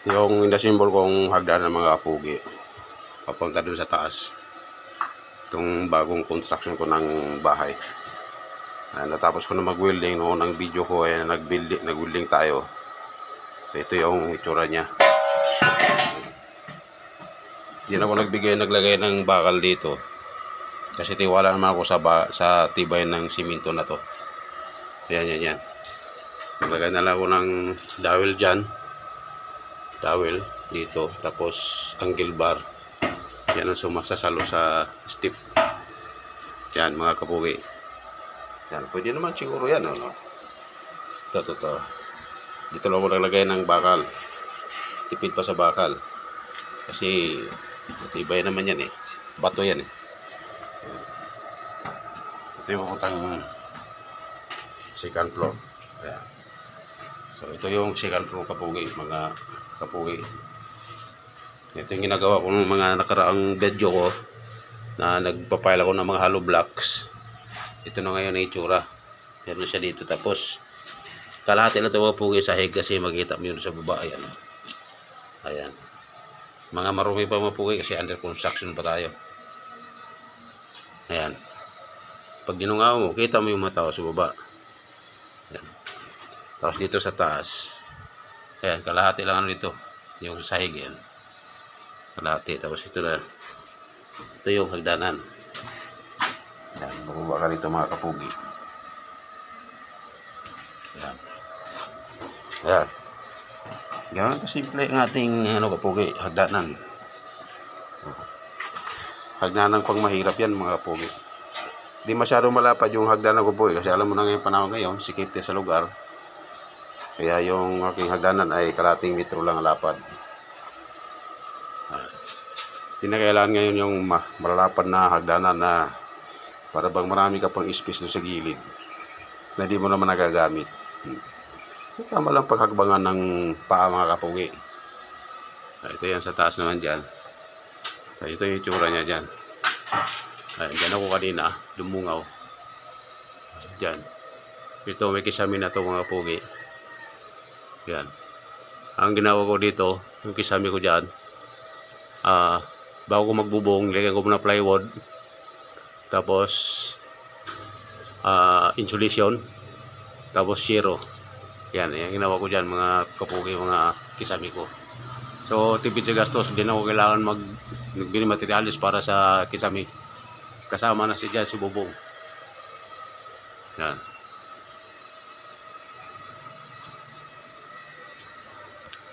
Ito yung inasimbol kong hagdan ng mga kapugi. Papunta dun sa taas. Itong bagong construction ko ng bahay. Natapos ko na mag-welding noon ang video ko ay nag-welding tayo. So, ito yung itsura niya. Hindi na ako naglagay ng bakal dito. Kasi tiwala naman ako sa tibay ng simento na to. Yan. Naglagay na lang ako ng dowel dyan. Dowel dito. Tapos angle bar. Yan ang sumasasalo sa step. Yan mga kapugi. Yan. Pwede naman siguro yan. Ano? Ito. Dito lang ako naglagay ng bakal. Tipid pa sa bakal. Kasi matibay naman yan eh. Bato yan eh. Ito yung papuntang second floor. Ayan. So ito yung second floor kapugi, mga kapugi. Ito yung ginagawa ko ng mga nakaraang video ko na nagpapile ako ng mga hollow blocks. Ito na ngayon ang itsura. Meron siya dito. Tapos kalahati na ito kapugi sa hig kasi makita mo yun sa baba. Ayan. Mga marumi pa mapugi kasi under construction pa tayo. Ayan. Pag dinungaw mo, kita mo yung mga tao sa baba. Ayan. Tapos dito sa taas. Ayan, kalahati lang dito. Yung sahig yan. Kalahati. Tapos ito na. Ito yung hagdanan. Ayan, bumaba ka dito mga kapugi. Ayan. Ayan. Ganoon kasimple ang ating kapugi, hagdanan. Hagdanan pang mahirap yan mga kapugi. Di masyadong malapad yung hagdanan ko po kasi alam mo na ngayong panahon ngayon, sikip sa lugar. Kaya yung aking hagdanan ay kalating metro lang lapad. Hindi na kailangan ngayon yung malalapad na hagdanan na para bang marami ka pang space doon sa gilid na di mo naman nagagamit. Tama lang paghagbangan ng paa mga kapugi. Ito yan sa taas naman dyan. Ito yung itsura niya dyan. Dyan ako kanina, lumungaw. Dyan. Ito may kisame na ito mga kapugi. Yan. Ang ginawa ko dito, yung kisame ko dyan, bago ko magbubong, nilagyan ko muna plywood. Tapos, insulation. Tapos, zero. Yan, yung ginawa ko dyan mga kapugi, mga kisame ko. So, tipid sa gastos, hindi na ako kailangan magbili materialis para sa kisame. Kasama na siya dyan sa bubong. Yan.